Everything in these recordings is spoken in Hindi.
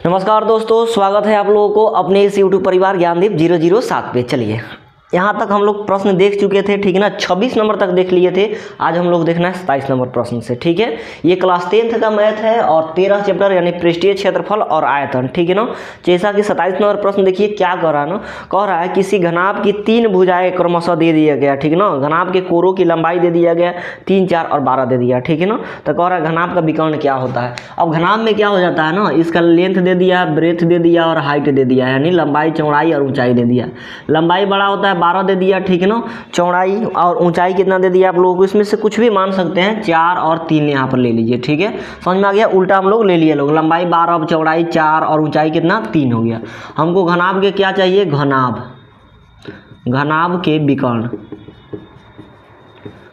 नमस्कार दोस्तों, स्वागत है आप लोगों को अपने इस YouTube परिवार ज्ञानदीप 007 पे। चलिए, यहाँ तक हम लोग प्रश्न देख चुके थे, ठीक है ना। 26 नंबर तक देख लिए थे। आज हम लोग देखना है 27 नंबर प्रश्न से, ठीक है। ये क्लास 10th का मैथ है और 13 चैप्टर यानी पृष्ठीय क्षेत्रफल और आयतन, ठीक है ना। जैसा कि 27 नंबर प्रश्न देखिए क्या कह रहा है ना, कह रहा है किसी घनाभ की 3 भुजाएं क्रमशः दे दिया गया, ठीक है ना। घनाभ के कोरों की लंबाई दे दिया गया 3, 4 और 12 दे दिया, ठीक है ना। तो कह रहा है घनाभ का विकर्ण क्या होता है। अब घनाभ में क्या हो जाता है ना, इसका लेंथ दे दिया, ब्रेथ दे दिया और हाइट दे दिया, यानी लंबाई, चौड़ाई और ऊंचाई दे दिया। लंबाई बड़ा होता है 12 दे दिया, ठीक है ना। चौड़ाई और ऊंचाई कितना दे दिया आप लोगों को, इसमें से कुछ भी मान सकते हैं, 4 और 3 यहाँ पर ले लीजिए, ठीक है। समझ में आ गया। उल्टा हम लोग ले लिए लोग, लंबाई 12, चौड़ाई 4 और ऊंचाई कितना 3 हो गया। हमको घनाभ के क्या चाहिए, घनाभ के विकर्ण।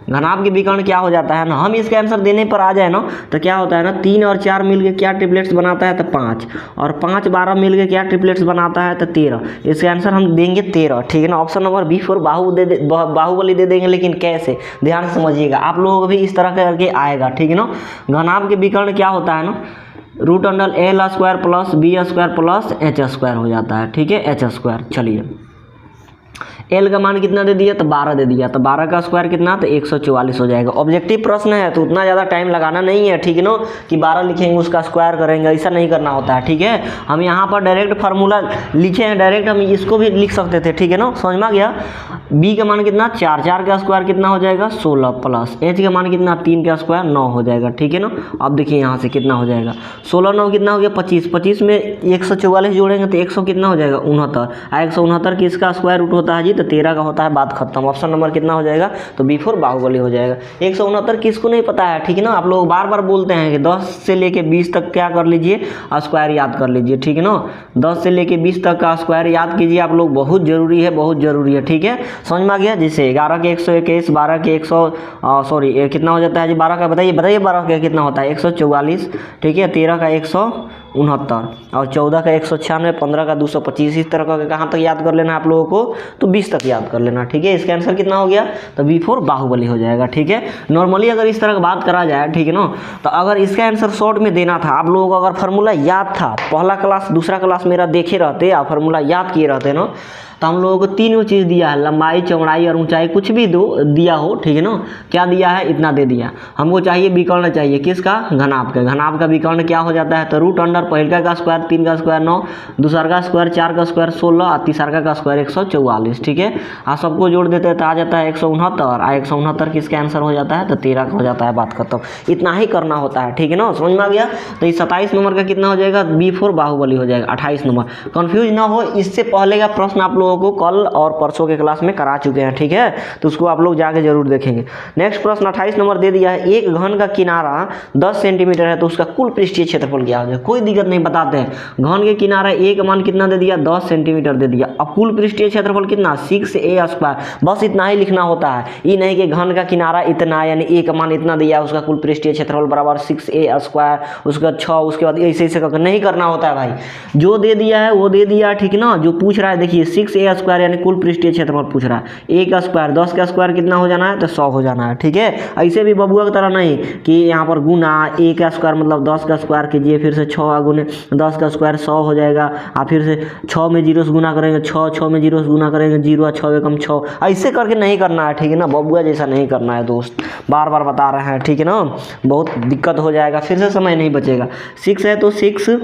घनाभ के विकर्ण क्या हो जाता है ना, हम इसका आंसर देने पर आ जाए ना तो क्या होता है ना, 3 और 4 मिलके क्या ट्रिपलेट्स बनाता है तो 5, और 5, 12 मिलके क्या ट्रिपलेट्स बनाता है तो 13। इसका आंसर हम देंगे 13, ठीक है ना। Option number B for Baahubali दे देंगे, लेकिन कैसे, ध्यान से समझिएगा। आप लोगों को भी इस तरह करके आएगा, ठीक है ना। घनाभ के विकर्ण क्या होता है ना, √L² plus B² plus H² हो जाता है, ठीक है, H²। चलिए, एल का मान कितना दे दिया तो 12 दे दिया, तो 12 का स्क्वायर कितना तो 144 हो जाएगा। ऑब्जेक्टिव प्रश्न है तो उतना ज़्यादा टाइम लगाना नहीं है, ठीक है ना, कि 12 लिखेंगे उसका स्क्वायर करेंगे, ऐसा नहीं करना होता है, ठीक है। हम यहाँ पर डायरेक्ट फार्मूला लिखे हैं, डायरेक्ट हम इसको भी लिख सकते थे, ठीक है ना। समझ में आ गया। बी का मान कितना 4, 4 का स्क्वायर कितना हो जाएगा 16 प्लस एच का मान कितना 3 का स्क्वायर 9 हो जाएगा, ठीक है ना। अब देखिए यहाँ से कितना हो जाएगा, 16 9 कितना हो गया 25, 25 में 144 जोड़ेंगे तो 100 कितना हो जाएगा 69, 169 किसका स्क्वायर रूट होता है जी तो 13 का होता है। बात खत्म। ऑप्शन नंबर कितना हो जाएगा तो बी फॉर बाहुबली हो जाएगा। 169 किसको नहीं पता है, ठीक है ना। आप लोग बार बार बोलते हैं कि 10 से लेके 20 तक क्या कर लीजिए, स्क्वायर याद कर लीजिए, ठीक है ना। 10 से लेके 20 तक का स्क्वायर याद कीजिए आप लोग, बहुत जरूरी है, बहुत जरूरी है, ठीक है। समझ में आ गया। जैसे 11 के 121, 12 के 100 कितना हो जाता है जी 12 का, बताइए 12 का कितना होता है 144, ठीक है। 13 का 169 और 14 का 196, 15 का 225। इस तरह का कहाँ तक याद कर लेना है आप लोगों को तो 20 तक याद कर लेना, ठीक है। इसका आंसर कितना हो गया तो बी फॉर बाहुबली हो जाएगा, ठीक है। नॉर्मली अगर इस तरह की बात करा जाए, ठीक है ना, तो अगर इसका आंसर शॉर्ट में देना था, आप लोगों को अगर फार्मूला याद था, पहला क्लास दूसरा क्लास मेरा देखे रहते या फार्मूला याद किए रहते ना, तो हम लोगों को तीनों चीज़ दिया है, लंबाई, चौड़ाई और ऊंचाई, कुछ भी दिया हो, ठीक है ना। क्या दिया है, इतना दे दिया। हमको चाहिए विकर्ण, चाहिए किसका, घनाभ का। घनाभ का विकर्ण क्या हो जाता है तो √, पहले का स्क्वायर 3 का स्क्वायर 9, दूसरा का स्क्वायर 4 का स्क्वायर 16 और तीसरा का स्क्वायर 144, ठीक है। आप सबको जोड़ देते हैं तो आ जाता है 169, और 169 किसका आंसर हो जाता है तो 13 का हो जाता है। बात खत्म। इतना ही करना होता है, ठीक है ना। समझ में आ गया। तो इस 27 नंबर का कितना हो जाएगा, बी फॉर बाहुबली हो जाएगा। 28 नंबर कंफ्यूज ना हो, इससे पहले का प्रश्न आप लोगों को कल और परसों के क्लास में करा चुके हैं, ठीक है, तो उसको आप लोग जाके जरूर देखेंगे। नेक्स्ट प्रश्न 28 नंबर दे दिया है, एक घन का किनारा 10 सेंटीमीटर है तो उसका कुल पृष्ठीय क्षेत्रफल क्या हो जाए। कोई दिक्कत नहीं, बताते हैं। घन के किनारा ए का मान कितना दे दिया 10 सेंटीमीटर दे दिया। अब कुल पृष्ठीय क्षेत्रफल कितना 6a², बस इतना ही लिखना होता है। ये नहीं कि घन का किनारा इतना यानी ए का मान इतना दिया, उसका कुल पृष्ठीय क्षेत्रफल बराबर 6a², उसका 6, उसके बाद ऐसे ऐसे करके नहीं करना होता है भाई। जो दे दिया है वो दे दिया, ठीक ना। जो पूछ रहा है देखिए 6a² यानी कुल पृष्ठीय क्षेत्रफल पूछ रहा है। ए का स्क्वायर 10 का स्क्वायर कितना हो जाना है तो 100 हो जाना है, ठीक है। ऐसे भी बबुआ की तरह नहीं कि यहाँ पर गुना ए का स्क्वायर मतलब 10 का स्क्वायर कीजिए, फिर से 6 गुने 10 का स्क्वायर 100 हो जाएगा, और फिर से 6 में 0 से गुना करेंगे 6 में 0 से गुना करेंगे 0, 6 एकम 6। ऐसे करके नहीं करना है, ठीक है ना। बबुआ जैसा नहीं करना है दोस्त, बार बार बता रहे हैं, ठीक है ना। बहुत दिक्कत हो जाएगा, फिर से समय नहीं बचेगा। 6 है तो 6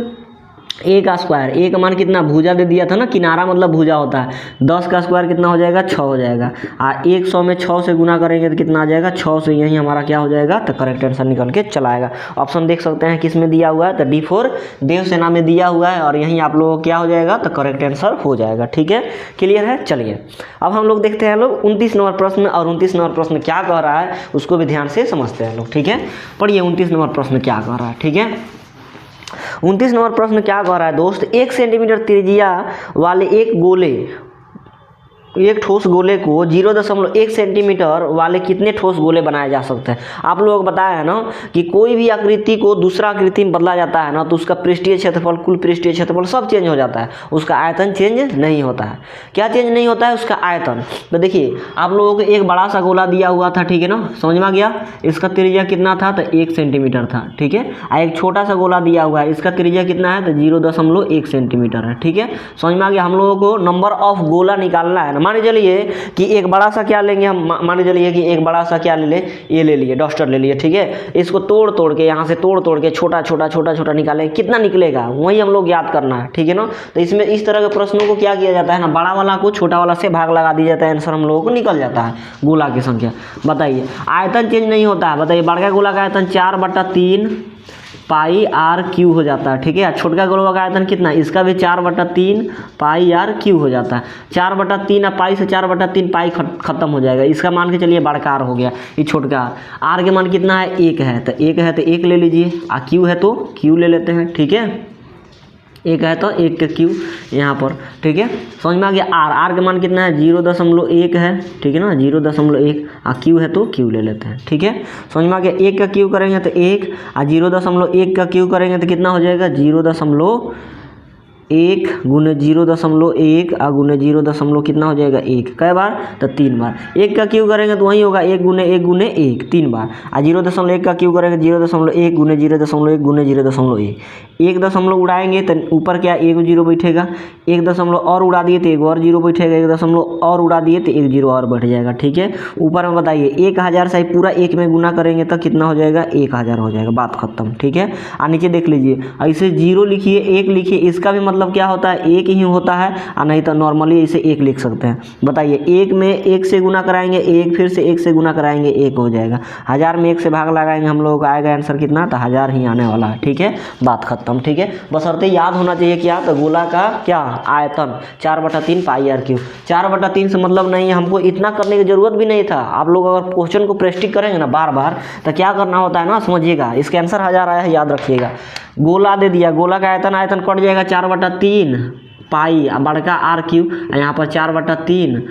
ए का स्क्वायर, ए का मान कितना भुजा दे दिया था ना, किनारा मतलब भुजा होता है। 10 का स्क्वायर कितना हो जाएगा 6 हो जाएगा, और 100 में 6 से गुना करेंगे तो कितना आ जाएगा 6 से, यही हमारा क्या हो जाएगा तो करेक्ट आंसर निकल के चला आएगा। ऑप्शन देख सकते हैं किस में दिया हुआ है तो डी फॉर देवसेना में दिया हुआ है, और यहीं आप लोगों को क्या हो जाएगा तो करेक्ट आंसर हो जाएगा, ठीक है। क्लियर है। चलिए अब हम लोग देखते हैं लोग 29 नंबर प्रश्न, और 29 नंबर प्रश्न क्या कह रहा है उसको भी ध्यान से समझते हैं लोग, ठीक है। पढ़िए 29 नंबर प्रश्न क्या कह रहा है, ठीक है। 29 नंबर प्रश्न क्या कह रहा है दोस्त, 1 सेंटीमीटर त्रिज्या वाले एक गोले एक ठोस गोले को 0.1 सेंटीमीटर वाले कितने ठोस गोले बनाए जा सकते हैं। आप लोग बताया है ना कि कोई भी आकृति को दूसरा आकृति में बदला जाता है ना तो उसका पृष्ठीय क्षेत्रफल, कुल पृष्ठीय क्षेत्रफल सब चेंज हो जाता है, उसका आयतन चेंज नहीं होता है। क्या चेंज नहीं होता है? उसका आयतन। तो देखिए आप लोगों को एक बड़ा सा गोला दिया हुआ था, ठीक है ना, समझ में आ गया। इसका त्रिज्या कितना था? तो 1 सेंटीमीटर था, ठीक है। और एक छोटा सा गोला दिया हुआ है, इसका त्रिज्या कितना है? तो 0.1 सेंटीमीटर है, ठीक है। समझ में आ गया। हम लोगों को नंबर ऑफ गोला निकालना है ना। मान चलिए कि एक बड़ा सा क्या लेंगे हम, मान चलिए कि एक बड़ा सा क्या ले ले, ये ले लिए, डस्टर ले लिए, ठीक है। इसको तोड़ के यहाँ से तोड़ के छोटा छोटा निकालें, कितना निकलेगा वही हम लोग याद करना है, ठीक है ना। तो इसमें इस तरह के प्रश्नों को क्या किया जाता है ना, बड़ा वाला को छोटा वाला से भाग लगा दिया जाता है, आंसर हम लोगों को निकल जाता है गोला की संख्या। बताइए आयतन चेंज नहीं होता है। बताइए बड़का गोला का आयतन 4/3 पाई आर क्यू हो जाता है, ठीक है। छोटका गोला का आयतन कितना? इसका भी 4/3 पाई आर क्यू हो जाता है। 4/3 पाई से 4/3 पाई खत्म हो जाएगा। इसका मान के चलिए बड़का आर हो गया, ये छोटका आर के मान कितना है? 1 है, तो 1 है तो 1 ले लीजिए, आ क्यू है तो क्यू ले लेते हैं, ठीक है। 1 है तो 1 का क्यू यहाँ पर, ठीक है। समझ में आ गया। आर का मान कितना है? 0.1 है, ठीक है ना, 0.1। क्यू है तो क्यू ले लेते हैं, ठीक है। समझ में आ गया। 1 का क्यू करेंगे तो 1, 0.1 का क्यू करेंगे तो कितना हो जाएगा? 0.1 गुने 0.1 गुने 0. कितना हो जाएगा? 1। कई बार? तो 3 बार। 1 का क्यू करेंगे तो वही होगा 1 गुने 1 3 बार। 0.1 का क्यू करेंगे 0.1 गुने 0.1 गुने 0.1। 1 दशमलव उड़ाएंगे तो ऊपर क्या 1 0 बैठेगा, 1 दशमलव और उड़ा दिए तो 1 और 0 बैठेगा, 1 दशमलव और उड़ा दिए तो 1 0 और बैठ जाएगा, ठीक है। ऊपर में बताइए 1000 से पूरा 1 में गुना करेंगे तो कितना हो जाएगा? 1000 हो जाएगा, बात खत्म, ठीक है। और नीचे देख लीजिए, ऐसे 0 लिखिए, 1 लिखिए, इसका भी मतलब क्या होता है? 1 ही होता है, और नहीं तो नॉर्मली इसे 1 लिख सकते हैं। बताइए 1 में 1 से गुना कराएंगे 1, फिर से 1 से गुना कराएंगे 1 हो जाएगा। 1000 में 1 से भाग लगाएंगे हम लोगों का आएगा आंसर कितना? तो 1000 ही आने वाला है, ठीक है, बात खत्म, ठीक है। बशर्ते याद होना चाहिए क्या? तो गोला का क्या आयतन 4/3 पाई आर क्यू। 4/3 से मतलब नहीं है, हमको इतना करने की जरूरत भी नहीं था। आप लोग अगर क्वेश्चन को प्रैक्टिस करेंगे ना बार बार तो क्या करना होता है ना, समझिएगा। इसका आंसर 1000 आया है, याद रखिएगा। गोला दे दिया, गोला का आयतन कट जाएगा 4/3 पाई बड़का आर क्यू, यहाँ पर 4/3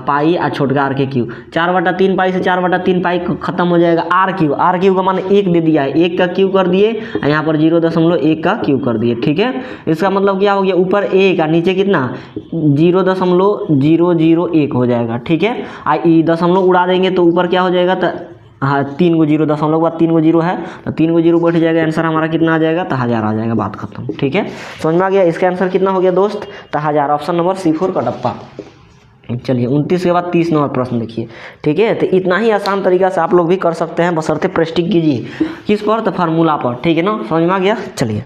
पाई छोटका आर के क्यू। 4/3 पाई से 4/3 पाई खत्म हो जाएगा। आर क्यू का मान 1 दे दिया है, 1 का क्यू कर दिए, यहाँ पर 0.1 का क्यू कर दिए, ठीक है। इसका मतलब क्या हो गया? ऊपर 1 और नीचे कितना? 0.001 हो जाएगा, ठीक है। दशमलव उड़ा देंगे तो ऊपर क्या हो जाएगा? तो हाँ 3 को 0 दशमलव के बाद 3 को 0 है तो 3 को 0 बैठ जाएगा। आंसर हमारा कितना आ जाएगा? तो 1000 आ जाएगा, बात खत्म, ठीक है। समझ में आ गया। इसका आंसर कितना हो गया दोस्त? तो 1000। ऑप्शन नंबर C4 का डब्बा। चलिए 29 के बाद 30 नंबर प्रश्न देखिए, ठीक है। तो इतना ही आसान तरीका से आप लोग भी कर सकते हैं, बशर्ते प्रैक्टिस कीजिए। किस पर? तो फार्मूला पर, ठीक है ना। समझ में आ गया। चलिए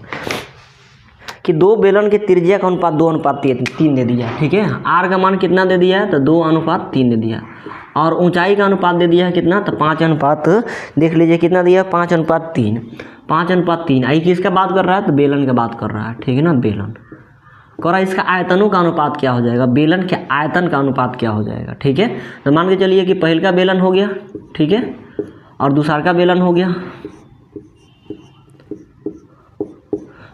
कि 2 बेलन के त्रिज्या का अनुपात 2:3 दे दिया, ठीक है। आर का मान कितना दे दिया है? तो 2:3 दे दिया। और ऊंचाई का अनुपात दे दिया है कितना? तो 5 देख लीजिए कितना दिया? 5:3। 5:3 आई किसका बात कर रहा है? तो बेलन का बात कर रहा है, ठीक है ना। बेलन कर रहा है। इसका आयतनों का अनुपात क्या हो जाएगा? बेलन के आयतन का अनुपात क्या हो जाएगा, ठीक है। तो मान के चलिए कि पहल का बेलन हो गया, ठीक है, और दूसरा का बेलन हो गया।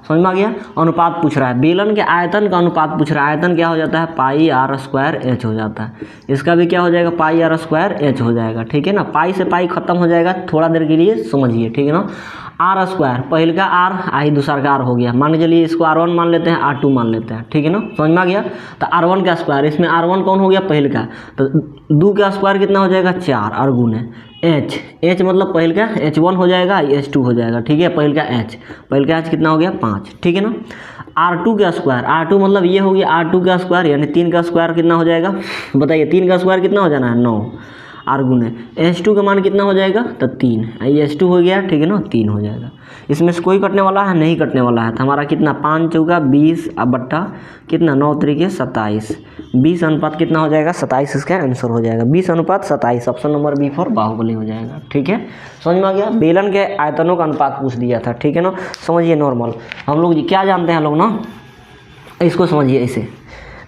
समझ में आ गया। अनुपात पूछ रहा है, बेलन के आयतन का अनुपात पूछ रहा है। आयतन क्या हो जाता है? पाई आर स्क्वायर एच हो जाता है। इसका भी क्या हो जाएगा? पाई आर स्क्वायर एच हो जाएगा, ठीक है ना। पाई से पाई खत्म हो जाएगा, थोड़ा देर के लिए समझिए, ठीक है ना। आर स्क्वायर, पहले का आर आई दूसरा का आर हो गया। मान के चलिए इसको R1 मान लेते हैं, R2 मान लेते हैं, ठीक है ना। समझ में आ गया। तो R1 का स्क्वायर, इसमें R1 कौन हो गया? पहले का। तो 2 का स्क्वायर कितना हो जाएगा? 4 और गुने H मतलब पहले का H1 हो जाएगा, H2 हो जाएगा, ठीक है। पहले का H कितना हो गया? 5, ठीक है ना। R2 का स्क्वायर, R2 मतलब ये हो गया R2 का स्क्वायर, यानी 3 का स्क्वायर कितना हो जाएगा? बताइए 3 का स्क्वायर कितना हो जाना है? 9 और गुने H2 का मान कितना हो जाएगा? तो 3। H2 हो गया, ठीक है ना, 3 हो जाएगा। इसमें से कोई कटने वाला है? नहीं कटने वाला है। तो हमारा कितना? 5 चौका 20 अब बट्टा कितना? 9 तरीके 27। 20 अनुपात कितना हो जाएगा? 27 इसका आंसर हो जाएगा। 20:27। Option number B for Bahubali हो जाएगा, ठीक है। समझ में आ गया। बेलन के आयतनों का अनुपात पूछ दिया था, ठीक है ना। समझिए नॉर्मल हम लोग क्या जानते हैं लोग ना, इसको समझिए। ऐसे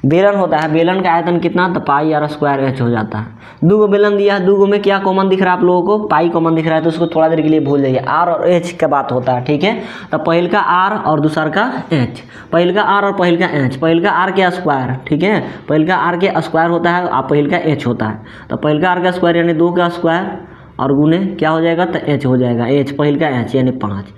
बेलन होता है, बेलन का आयतन कितना? तो पाई आर स्क्वायर एच हो जाता है। दो गो बेलन दिया है, दो गो में क्या कॉमन दिख रहा है आप लोगों को, पाई कॉमन दिख रहा है, तो उसको थोड़ा देर के लिए भूल जाइए। आर और एच का बात होता है, ठीक है। तो पहल का आर और दूसर का एच, पहल का आर और पहल का एच, पहल का आर के स्क्वायर, ठीक है, पहल का आर के स्क्वायर होता है और पहल का एच होता है। तो पहल का आर का स्क्वायर यानी 2 का स्क्वायर और गुने क्या हो जाएगा, तो एच हो जाएगा, एच पहल का एच यानी 5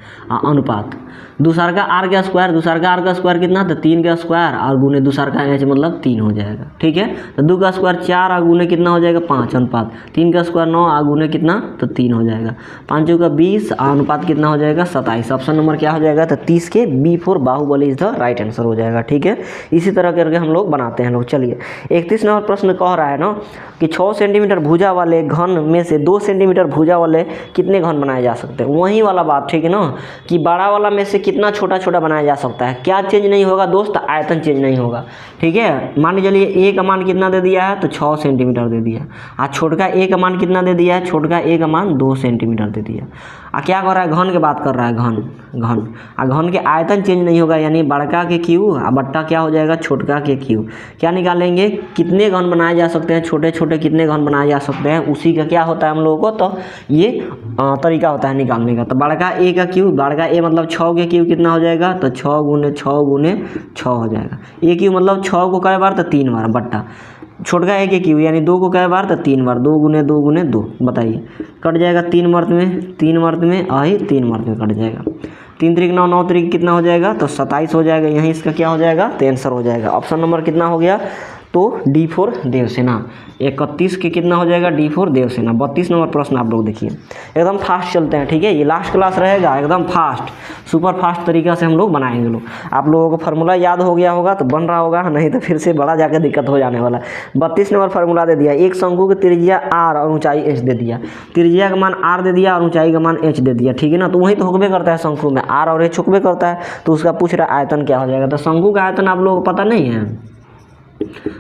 अनुपात दूसर का आर का स्क्वायर, दूसर का आर का स्क्वायर कितना, तो 3 का स्क्वायर और गुने दूसर का एच मतलब 3 हो जाएगा, ठीक है। तो 2 का स्क्वायर 4 और गुने कितना हो जाएगा 5 अनुपात 3 का स्क्वायर 9 और गुने कितना, तो 3 हो जाएगा। 5 का 20 अनुपात कितना हो जाएगा 27। ऑप्शन नंबर क्या हो जाएगा, तो 30 के B4 Bahubali is the right answer हो जाएगा, ठीक है। इसी तरह करके हम लोग बनाते हैं लोग। चलिए 31 नंबर प्रश्न कह रहा है ना कि 6 सेंटीमीटर भुजा वाले घन में से 2 सेंटीमीटर भुजा वाले कितने घन बनाए जा सकते हैं। वही वाला बात, ठीक है ना, कि बड़ा वाला में से कितना छोटा छोटा बनाया जा सकता है। क्या चेंज नहीं होगा दोस्त, आयतन चेंज नहीं होगा, ठीक है। मान लीजिए ए का मान कितना दे दिया है, तो 6 सेंटीमीटर दे दिया। आज छोटका ए का मान कितना दे दिया है, छोटका ए का मान 2 सेंटीमीटर दे दिया। क्या कर रहा है, घन की बात कर रहा है, घन घन घन के आयतन चेंज नहीं होगा, यानी बड़का के क्यू और बट्टा क्या हो जाएगा, छोटका के क्यू। क्या निकालेंगे, कितने घन बनाए जा सकते हैं, छोटे छोटे कितने घन बनाए जा सकते हैं, उसी का क्या होता है हम लोगों को, तो ये तरीका होता है निकालने का। तो बड़का ए का क्यू, बड़का ए मतलब 6 के क्यू कितना हो जाएगा, तो 6 गुने 6 गुने 6 हो जाएगा। ए क्यू मतलब 6 को कई बार, तो 3 बार, बट्टा छोटका ए के क्यू यानी 2 को कई बार, तो 3 बार, 2 गुने 2 गुने 2, बताइए कट जाएगा 3 मर्द में, 3 मर्द में आई 3 मर्द में कट जाएगा। 3 त्रिक 9, 9 त्रिक कितना हो जाएगा, तो 27 हो जाएगा। यहीं इसका क्या हो जाएगा, तो आंसर हो जाएगा। ऑप्शन नंबर कितना हो गया, तो D4 देवसेना। 31 के कितना हो जाएगा, D4 देवसेना। 32 नंबर प्रश्न आप लोग देखिए, एकदम फास्ट चलते हैं, ठीक है। ये लास्ट क्लास रहेगा, एकदम फास्ट सुपर फास्ट तरीका से हम लोग बनाएंगे लोग। आप लोगों को फार्मूला याद हो गया होगा तो बन रहा होगा, नहीं तो फिर से बड़ा जाकर दिक्कत हो जाने वाला है। 32 नंबर फार्मूला दे दिया, एक शंकु की त्रिज्या R और ऊंचाई H दे दिया। त्रिज्या का मान R दे दिया और ऊंचाई का मान H दे दिया, ठीक है ना। तो वही तो होकबे करता है शंकु में, R और H होकबे करता है। तो उसका पूछ रहा है आयतन क्या हो जाएगा। तो शंकु का आयतन आप लोगों को पता नहीं है,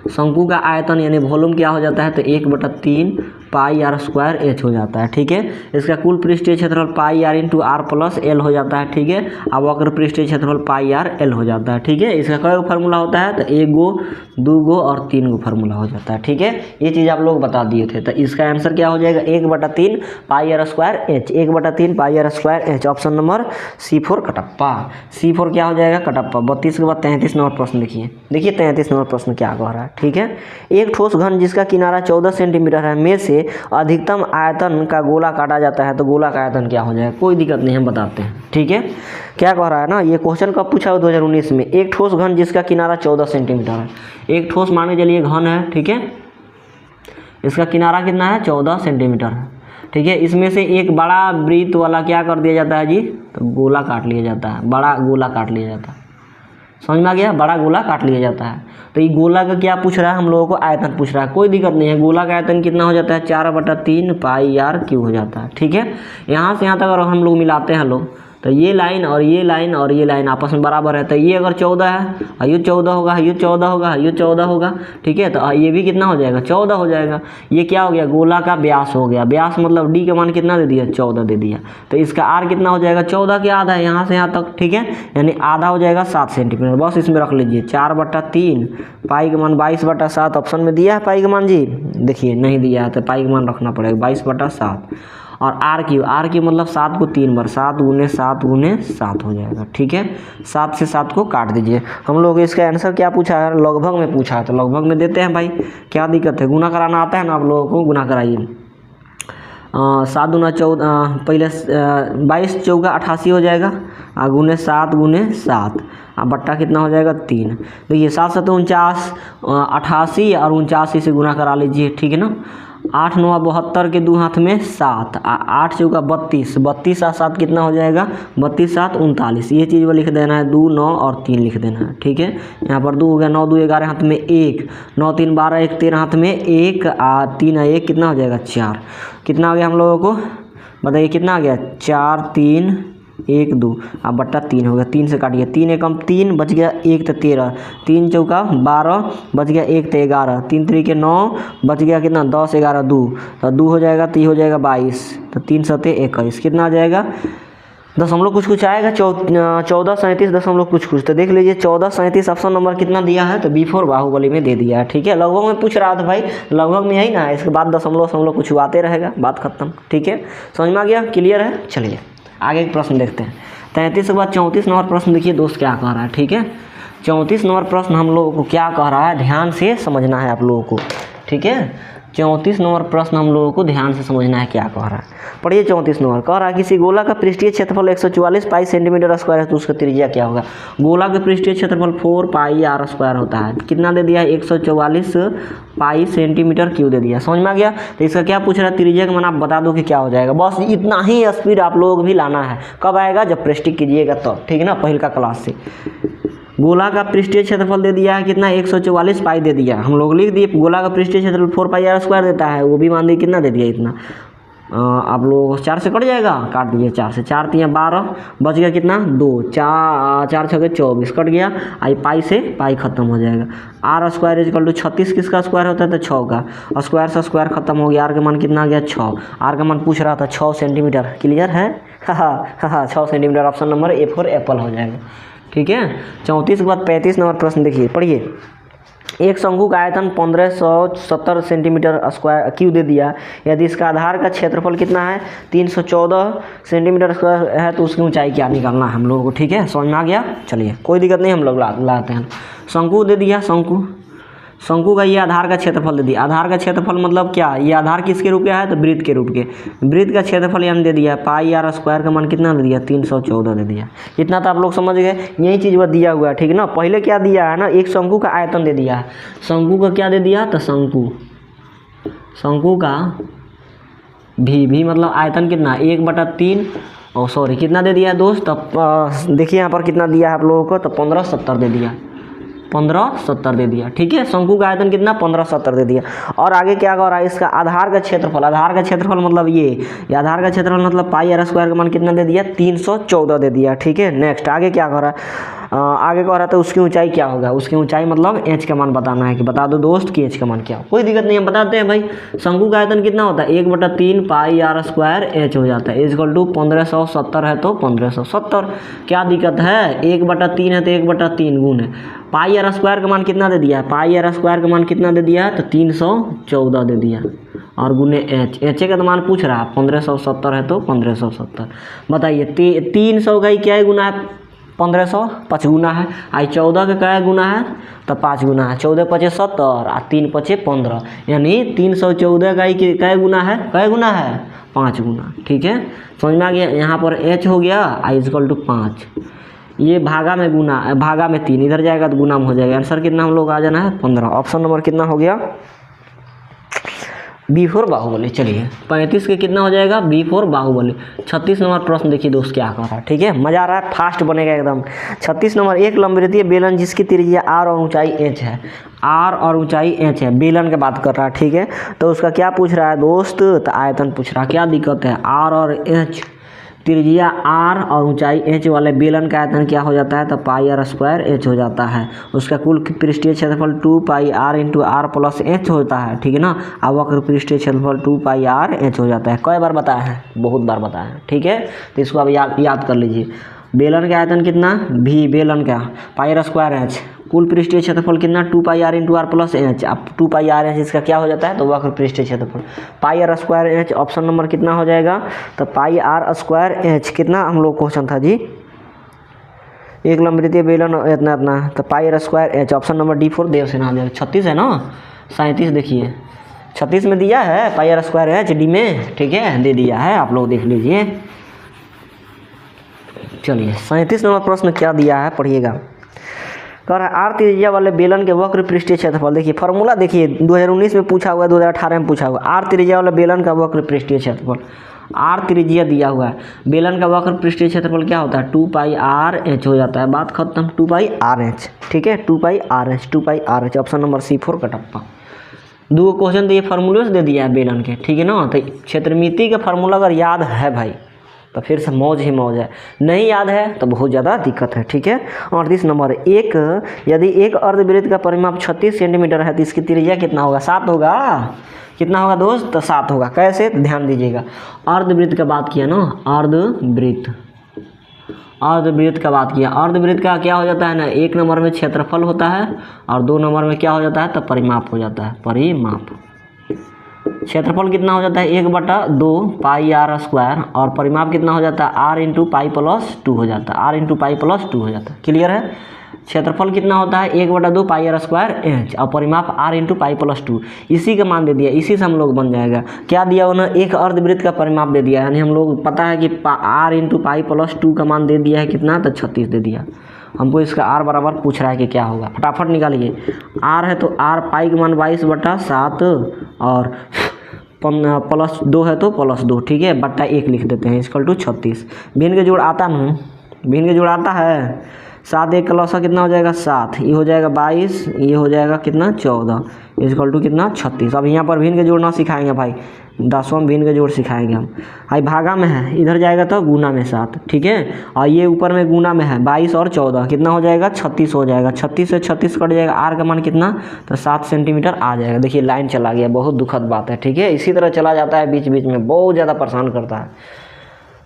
शंकु का आयतन यानी वॉल्यूम क्या हो जाता है, तो 1/3 पाई आर स्क्वायर एच हो जाता है, ठीक है। इसका कुल पृष्ठीय क्षेत्रफल pi R into R plus L हो जाता है, ठीक है। अब वक्र पृष्ठीय क्षेत्रफल पाई आर एल हो जाता है, ठीक है। इसका कई फार्मूला होता है, तो 1 गो 2 गो और 3 गो फार्मूला हो जाता है, ठीक है। ये चीज़ आप लोग बता दिए थे। तो इसका आंसर क्या हो जाएगा, 1/3 pi R square H, 1/3 pi R square H. Option number C4 Kattappa. C4 क्या हो जाएगा, कटप्पा। 32 के बाद 33 नंबर प्रश्न देखिए, 33 नंबर प्रश्न क्या कह रहा है, ठीक है। एक ठोस घन जिसका किनारा 14 सेंटीमीटर है में से अधिकतम आयतन का गोला काटा जाता है, तो गोला का आयतन क्या हो जाएगा। कोई दिक्कत नहीं, हम बताते हैं, ठीक है। क्या कह रहा है ना, ये क्वेश्चन कब पूछा है, 2019 में। एक ठोस घन जिसका किनारा 14 सेंटीमीटर है। एक ठोस मान के चलिए घन है, ठीक है। इसका किनारा कितना है, 14 सेंटीमीटर है, ठीक है। इसमें से एक बड़ा वृत्त वाला क्या कर दिया जाता है जी, तो गोला काट लिया जाता है, बड़ा गोला काट लिया जाता है। समझ में आ गया, बड़ा गोला काट लिया जाता है। तो ये गोला का क्या पूछ रहा है, हम लोगों को आयतन पूछ रहा है। कोई दिक्कत नहीं है, गोला का आयतन कितना हो जाता है, 4/3 पाई आर क्यू हो जाता है, ठीक है। यहाँ से यहाँ तक अगर हम लोग मिलाते हैं लोग, तो ये लाइन और ये लाइन और ये लाइन आपस में बराबर है। तो ये अगर 14 है, ये 14 होगा, ये 14 होगा, ये 14 होगा, ठीक है। तो ये भी कितना हो जाएगा, 14 हो जाएगा। ये क्या हो गया, गोला का व्यास हो गया। व्यास मतलब डी का मान कितना दे दिया, 14 दे दिया। तो इसका आर कितना हो जाएगा, 14 के आधा है, यहाँ से यहाँ तक, ठीक है। यानी आधा हो जाएगा 7 सेंटीमीटर। बस इसमें रख लीजिए 4/3 पाई का मान 22/7। ऑप्शन में दिया है पाई का मान जी, देखिए नहीं दिया है, तो पाई का मान रखना पड़ेगा 22/7। और आर क्यू मतलब 7 को 3 बार, 7 गुने 7 गुने 7 हो जाएगा, ठीक है। 7 से 7 को काट दीजिए। हम लोग इसका आंसर क्या पूछा है, लगभग में पूछा है, तो लगभग में देते हैं भाई, क्या दिक्कत है। गुना कराना आता है ना आप लोगों को, गुना कराइए। 7 दूना 14, पहले 22 चौका 88 हो जाएगा, गुने 7 गुने 7, बट्टा कितना हो जाएगा 3। देखिए 7 7 49, 88 और 89 से गुना करा लीजिए, ठीक है ना। 8 9 72 के 2 हाथ में 7, 8 चौका 32, 32 और 7 कितना हो जाएगा, 32 7 39। ये चीज़ वो लिख देना है, 2 9 और 3 लिख देना है, ठीक है। यहाँ पर 2 हो गया, 9 2 11 हाथ में 1, 9 3 12 1 13 हाथ में 1, 3 1 कितना हो जाएगा 4। कितना आ गया हम लोगों को, बताइए कितना आ गया, 4 3 1 2, अब बट्टा 3 हो गया। 3 से काटिए, 3 एकम 3 बच गया, 1 तो 13, 3 चौका 12 बच गया, 1 तो 11, 3 3 9 बच गया कितना, 10 11 2, तो 2 हो जाएगा, तो ये हो जाएगा 22, तो 3 7 21 कितना आ जाएगा, दशमलव कुछ कुछ आएगा 1437 कुछ कुछ। तो देख लीजिए 1437 ऑप्शन नंबर कितना दिया है, तो B4 बाहुबली में दे दिया है। ठीक है, लगभग में पूछ रहा था भाई, लगभग में यही ना, इसके बाद दशमलव कुछ आते रहेगा, बात खत्म। ठीक है, समझ में आ गया, क्लियर है। चलिए आगे एक प्रश्न देखते हैं। 33 के बाद 34 नंबर प्रश्न देखिए दोस्त क्या कह रहा है। ठीक है, 34 नंबर प्रश्न हम लोगों को क्या कह रहा है, ध्यान से समझना है आप लोगों को। ठीक है, 34 नंबर प्रश्न हम लोगों को ध्यान से समझना है क्या कह रहा है। पढ़िए 34 नंबर कह रहा है किसी गोला का पृष्ठीय क्षेत्रफल 144 पाई सेंटीमीटर स्क्वायर है तो उसका त्रिज्या क्या होगा। गोला का पृष्ठीय क्षेत्रफल 4 पाई आर स्क्वायर होता है। कितना दे दिया है, 144 पाई सेंटीमीटर क्यूब दे दिया। समझ में आ गया। तो इसका क्या पूछ रहा है, त्रिज्या का मान आप बता दो कि क्या हो जाएगा। बस इतना ही स्पीड आप लोग भी लाना है। कब आएगा, जब प्रैक्टिस कीजिएगा तब। ठीक है ना, पहल का क्लास से। गोला का पृष्ठीय क्षेत्रफल दे दिया है कितना, 144 पाई दे दिया। हम लोग लिख दिए गोला का पृष्ठीय क्षेत्रफल 4 पाई आर स्क्वायर देता है, वो भी मान दिए कितना दे दिया इतना। आप लोग 4 से कट जाएगा, काट दिए 4 से, 4 3 12, बच गया कितना 2, 4 6 24 कट गया। आई पाई से पाई खत्म हो जाएगा। आर स्क्वायर इक्वल टू 36 किसका स्क्वायर होता है, तो 6 का स्क्वायर से स्क्वायर खत्म हो गया। आर का मान कितना आ गया 6। आर का मान पूछ रहा था 6 सेंटीमीटर। क्लियर है, हाँ 6 centimetre. Option number A4 Apple हो जाएगा। ठीक है, 34 के बाद 35 नंबर प्रश्न देखिए, पढ़िए। एक शंकु का आयतन 1570 सेंटीमीटर स्क्वायर क्यू दे दिया। यदि इसका आधार का क्षेत्रफल कितना है, 314 सेंटीमीटर स्क्वायर है, तो उसकी ऊंचाई क्या निकालना है हम लोगों को। ठीक है, समझ में आ गया। चलिए कोई दिक्कत नहीं, हम लोग लाते हैं। शंकु दे दिया, शंकु का ये आधार का क्षेत्रफल दे दिया। आधार का क्षेत्रफल मतलब क्या, ये आधार किसके रूप में है, तो वृत्त के रूप के। वृत्त का क्षेत्रफल यानी दे दिया पाई आर स्क्वायर का मान कितना दे दिया, 314 दे दिया। इतना तो आप लोग समझ गए, यही चीज़ वह दिया हुआ है। ठीक है ना, पहले क्या दिया है ना, एक शंकु का आयतन दे दिया है। शंकु का क्या दे दिया, तो शंकु का भी मतलब आयतन कितना, 1/3 सॉरी कितना दे दिया दोस्त। तब देखिए यहाँ पर कितना दिया है आप लोगों को, तो 1570 दे दिया, 1570 दे दिया। ठीक है, शंकु का आयतन कितना, 1570 दे दिया। और आगे क्या कर रहा है, इसका आधार का क्षेत्रफल। आधार का क्षेत्रफल मतलब ये आधार का क्षेत्रफल मतलब पाई आर स्क्वायर का मान कितना दे दिया, 314 दे दिया। ठीक है, नेक्स्ट आगे क्या कर रहा है, आगे कह रहा था उसकी ऊंचाई क्या होगा। उसकी ऊंचाई मतलब एच का मान बताना है, कि बता दो दोस्त कि एच का मान क्या हो। कोई दिक्कत नहीं, हम बताते हैं भाई। शंकु का आयतन कितना होता है, 1/3 पाई आर स्क्वायर एच हो जाता है। इक्वल टू 1570 है तो 1570। क्या दिक्कत है, 1/3 है तो 1/3 गुण है। पाई आर स्क्वायर का मान कितना दे दिया है, पाई आर स्क्वायर का मान कितना दे दिया है, तो 314 दे दिया। और गुने एच का तो मान पूछ रहा है, 1570 है तो 1570। बताइए 300 का ही क्या है गुना है, 1500 5 गुना है। आई 14 का क्या गुना है, तो 5 गुना है। 14 5 70 और 3 5 15, यानी 314 का ही क्या गुना है, 5 गुना। ठीक है, समझ में आ गया। यहाँ पर एच हो गया आई इक्वल टू 5, ये भागा में गुना, भागा में 3 इधर जाएगा तो गुना में हो जाएगा। आंसर कितना हम लोग आ जाना है 15। ऑप्शन नंबर कितना हो गया, B4 बाहुबली। चलिए 35 के कितना हो जाएगा, B4 बाहुबली। 36 नंबर प्रश्न देखिए दोस्त क्या कर रहा है। ठीक है, मजा आ रहा है, फास्ट बनेगा एकदम। 36 नंबर, एक लंबवृत्तीय बेलन जिसकी त्रिज्या R और ऊंचाई H है। R और ऊंचाई H है, बेलन की बात कर रहा है। ठीक है, तो उसका क्या पूछ रहा है दोस्त, तो आयतन पूछ रहा है। क्या दिक्कत है, R और H, त्रिज्या R और ऊंचाई H वाले बेलन का आयतन क्या हो जाता है, तो पाई आर स्क्वायर H हो जाता है। उसका कुल पृष्ठीय क्षेत्रफल 2 पाई R into R plus H होता है। ठीक है ना, अब वक्र पृष्ठीय क्षेत्रफल 2 पाई R H हो जाता है। कई बार बताया है, बहुत बार बताया है। ठीक है, तो इसको अब याद कर लीजिए। बेलन का आयतन कितना, भी बेलन का पाई आर स्क्वायर H, कुल पृष्ठीय क्षेत्रफल कितना, 2 पाई R into R plus H। अब 2 पाई R H इसका क्या हो जाता है, तो वक्र पृष्ठीय क्षेत्रफल pi R square H। Option number कितना हो जाएगा, तो पाई आर स्क्वायर H कितना हम लोग क्वेश्चन था जी, एक लंबवृत्तीय बेलन इतना, तो pi R square H। Option number D4 Devasena हो जाएगा। 36 है ना, 37 देखिए 36 में दिया है पाई आर स्क्वायर H डी में। ठीक है, दे दिया है, आप लोग देख लीजिए। चलिए 37 नंबर प्रश्न क्या दिया है, पढ़िएगा। कह रहा है आर त्रिज्या वाले बेलन के वक्र पृष्ठीय क्षेत्रफल। देखिए फॉर्मूला देखिए, 2019 में पूछा हुआ है, 2018 में पूछा हुआ। आर त्रिज्या वाले बेलन का वक्र पृष्ठीय क्षेत्रफल, आर त्रिज्या दिया हुआ है, बेलन का वक्र पृष्ठीय क्षेत्रफल क्या होता है, 2 पाई R H हो जाता है। बात खत्म, 2 पाई R H। ठीक है, 2 पाई R H, 2 पाई R H। Option number C4 Kattappa. 2 question तो ये फार्मूले से दे दिया है बेलन के। ठीक है ना, तो क्षेत्रमिति का फार्मूला अगर याद है भाई तो फिर से मौज ही मौज है, नहीं याद है तो बहुत ज़्यादा दिक्कत है। ठीक है, 38 नंबर, यदि एक अर्धवृत्त का परिमाप 36 सेंटीमीटर है तो इसकी त्रिज्या कितना होगा, 7 होगा। कितना होगा दोस्त, तो 7 होगा। कैसे, ध्यान दीजिएगा। अर्धवृत्त का बात किया ना, अर्धवृत्त अर्धवृत्त का बात किया, अर्धवृत्त का क्या हो जाता है ना, 1 नंबर में क्षेत्रफल होता है और 2 नंबर में क्या हो जाता है, तो परिमाप हो जाता है, परिमाप। क्षेत्रफल कितना हो जाता है 1/2 पाई आर स्क्वायर और परिमाप कितना हो जाता है r इंटू पाई प्लस 2 हो जाता है, r इंटू पाई प्लस 2 हो जाता है। क्लियर है। क्षेत्रफल कितना होता है 1/2 पाई आर स्क्वायर इंच और परिमाप r इंटू पाई प्लस 2। इसी का मान दे दिया, इसी से हम लोग बन जाएगा। क्या दिया उन्होंने, एक अर्धवृत्त का परिमाप दे दिया, यानी हम लोग पता है कि r इंटू पाई प्लस 2 का मान दे दिया है कितना, तो 36 दे दिया। हमको इसका r बराबर पूछ रहा है कि क्या होगा, फटाफट निकालिए। r है तो r पाई का मान 22/7 और प्लस 2 है तो प्लस 2, ठीक है, बट्टा 1 लिख देते हैं, इक्वल टू 36। भिन्न के जोड़ आता ना, भिन्न के जोड़ आता है। 7 1 का लौसा कितना हो जाएगा 7, ये हो जाएगा 22, ये हो जाएगा कितना 14, इक्वल टू कितना 36। अब यहाँ पर भिन्न के जोड़ ना सिखाएंगे भाई, 10वां भिन्न के जोड़ सिखाएंगे हम। भाई भागा में है, इधर जाएगा तो गुना में 7, ठीक है, और ये ऊपर में गुना में है 22 और 14 कितना हो जाएगा 36 हो जाएगा। 36 से 36 कट जाएगा, r का मान कितना, तो 7 सेंटीमीटर आ जाएगा। देखिए लाइन चला गया, बहुत दुखद बात है, ठीक है, इसी तरह चला जाता है बीच बीच में, बहुत ज़्यादा परेशान करता है।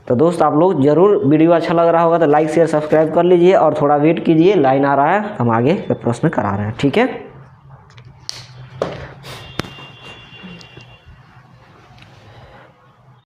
तो दोस्त आप लोग जरूर, वीडियो अच्छा लग रहा होगा तो लाइक शेयर सब्सक्राइब कर लीजिए और थोड़ा वेट कीजिए, लाइन आ रहा है, हम आगे के प्रश्न करा रहे हैं, ठीक है।